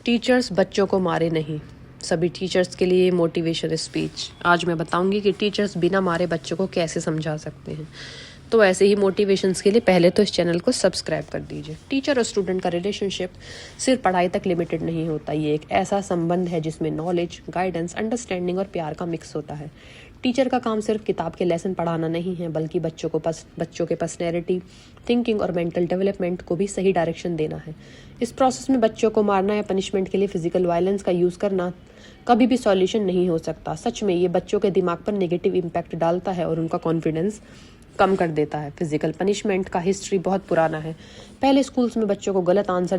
Teachers बच्चों को मारे नहीं। सभी टीचर्स के लिए मोटिवेशन स्पीच। आज मैं बताऊंगी कि टीचर्स बिना मारे बच्चों को कैसे समझा सकते हैं। तो ऐसे ही मोटिवेशंस के लिए पहले तो इस चैनल को सब्सक्राइब कर दीजिए। टीचर और स्टूडेंट का रिलेशनशिप सिर्फ पढ़ाई तक लिमिटेड नहीं होता। ये एक ऐसा संबंध है जिसमें नॉलेज, गाइडेंस, अंडरस्टैंडिंग और प्यार का मिक्स होता है। टीचर का काम सिर्फ किताब के लेसन पढ़ाना नहीं है, बल्कि बच्चों के पर्सनैलिटी, थिंकिंग और मेंटल डेवलपमेंट को भी सही डायरेक्शन देना है। इस प्रोसेस में बच्चों को मारना या पनिशमेंट के लिए फिजिकल वायलेंस का यूज़ करना कभी भी सॉल्यूशन नहीं हो सकता। सच में ये बच्चों के दिमाग पर नेगेटिव इम्पैक्ट डालता है और उनका कॉन्फिडेंस कम कर देता है। फिजिकल पनिशमेंट का हिस्ट्री बहुत पुराना है। पहले स्कूल्स में बच्चों को गलत आंसर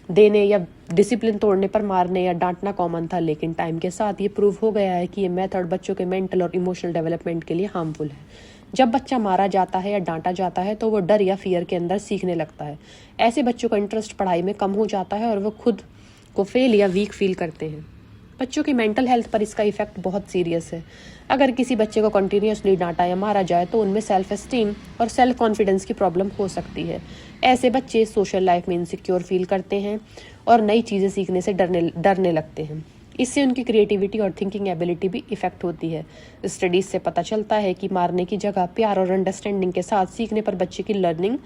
देने या डिसिप्लिन तोड़ने पर मारने या डांटना कॉमन था, लेकिन टाइम के साथ ये प्रूव हो गया है कि ये मेथड बच्चों के मेंटल और इमोशनल डेवलपमेंट के लिए हार्मफुल है। जब बच्चा मारा जाता है या डांटा जाता है तो वो डर या फियर के अंदर सीखने लगता है। ऐसे बच्चों का इंटरेस्ट पढ़ाई में कम हो जाता है और वो खुद को फेल या वीक फील करते हैं। बच्चों की मेंटल हेल्थ पर इसका इफेक्ट बहुत सीरियस है। अगर किसी बच्चे को कंटिन्यूसली डांटा या मारा जाए तो उनमें सेल्फ एस्टीम और सेल्फ कॉन्फिडेंस की प्रॉब्लम हो सकती है। ऐसे बच्चे सोशल लाइफ में इनसिक्योर फील करते हैं और नई चीज़ें सीखने से डरने लगते हैं। इससे उनकी क्रिएटिविटी और थिंकिंग एबिलिटी भी इफेक्ट होती है। स्टडीज से पता चलता है कि मारने की जगह प्यार और अंडरस्टैंडिंग के साथ सीखने पर बच्चे की लर्निंग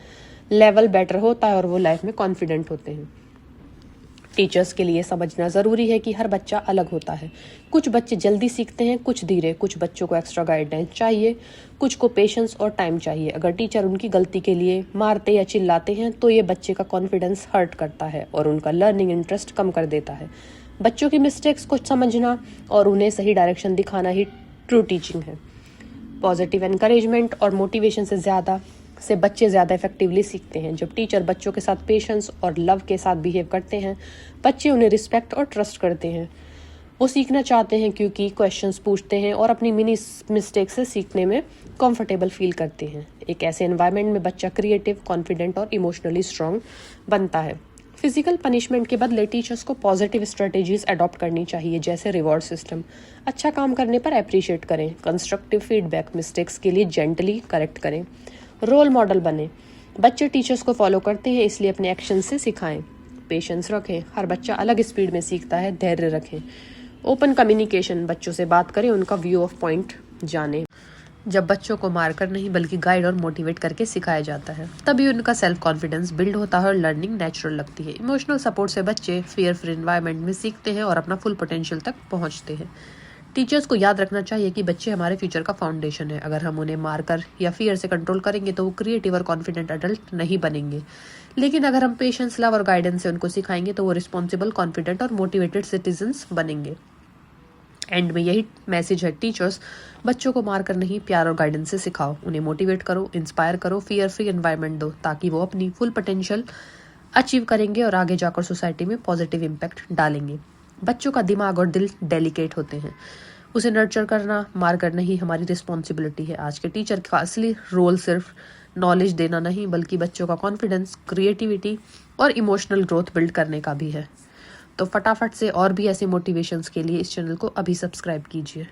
लेवल बेटर होता है और वो लाइफ में कॉन्फिडेंट होते हैं। टीचर्स के लिए समझना ज़रूरी है कि हर बच्चा अलग होता है। कुछ बच्चे जल्दी सीखते हैं, कुछ धीरे। कुछ बच्चों को एक्स्ट्रा गाइडेंस चाहिए, कुछ को पेशेंस और टाइम चाहिए। अगर टीचर उनकी गलती के लिए मारते या चिल्लाते हैं तो ये बच्चे का कॉन्फिडेंस हर्ट करता है और उनका लर्निंग इंटरेस्ट कम कर देता है। बच्चों की मिस्टेक्स को समझना और उन्हें सही डायरेक्शन दिखाना ही ट्रू टीचिंग है। पॉजिटिव एनकरेजमेंट और मोटिवेशन से बच्चे ज़्यादा इफेक्टिवली सीखते हैं। जब टीचर बच्चों के साथ पेशेंस और लव के साथ बिहेव करते हैं, बच्चे उन्हें रिस्पेक्ट और ट्रस्ट करते हैं। वो सीखना चाहते हैं क्योंकि क्वेश्चंस पूछते हैं और अपनी मिनी मिस्टेक से सीखने में कंफर्टेबल फील करते हैं। एक ऐसे एनवायरनमेंट में बच्चा क्रिएटिव, कॉन्फिडेंट और इमोशनली स्ट्रांग बनता है। फिजिकल पनिशमेंट के बदले टीचर्स को पॉजिटिव स्ट्रेटेजीज अडॉप्ट करनी चाहिए, जैसे रिवॉर्ड सिस्टम। अच्छा काम करने पर अप्रिशिएट करें, कंस्ट्रक्टिव फीडबैक, मिस्टेक्स के लिए जेंटली करेक्ट करें, रोल मॉडल बने। बच्चे टीचर्स को फॉलो करते हैं, इसलिए अपने एक्शन से सिखाएं। पेशेंस रखें, हर बच्चा अलग स्पीड में सीखता है। धैर्य रखें। ओपन कम्युनिकेशन, बच्चों से बात करें, उनका व्यू ऑफ पॉइंट जानें। जब बच्चों को मारकर नहीं बल्कि गाइड और मोटिवेट करके सिखाया जाता है, तभी उनका सेल्फ कॉन्फिडेंस बिल्ड होता है और लर्निंग नेचुरल लगती है। इमोशनल सपोर्ट से बच्चे फियर फ्री एनवायरनमेंट में सीखते हैं और अपना फुल पोटेंशियल तक पहुंचते हैं। टीचर्स को याद रखना चाहिए कि बच्चे हमारे फ्यूचर का फाउंडेशन है। अगर हम उन्हें मारकर या फियर से कंट्रोल करेंगे तो वो क्रिएटिव और कॉन्फिडेंट एडल्ट नहीं बनेंगे, लेकिन अगर हम पेशेंस, लव और गाइडेंस से उनको सिखाएंगे तो वो रिस्पॉन्सिबल, कॉन्फिडेंट और मोटिवेटेड सिटीजन्स बनेंगे। एंड में यही मैसेज है, टीचर्स बच्चों को मारकर नहीं, प्यार और गाइडेंस से सिखाओ। उन्हें मोटिवेट करो, इंस्पायर करो, फियर फ्री एनवायरनमेंट दो, ताकि वो अपनी फुल पोटेंशियल अचीव करेंगे और आगे जाकर सोसाइटी में पॉजिटिव इम्पैक्ट डालेंगे। बच्चों का दिमाग और दिल डेलिकेट होते हैं, उसे नर्चर करना, मार कर नहीं, हमारी रिस्पॉन्सिबिलिटी है। आज के टीचर का असली रोल सिर्फ नॉलेज देना नहीं, बल्कि बच्चों का कॉन्फिडेंस, क्रिएटिविटी और इमोशनल ग्रोथ बिल्ड करने का भी है। तो फटाफट से और भी ऐसे मोटिवेशंस के लिए इस चैनल को अभी सब्सक्राइब कीजिए।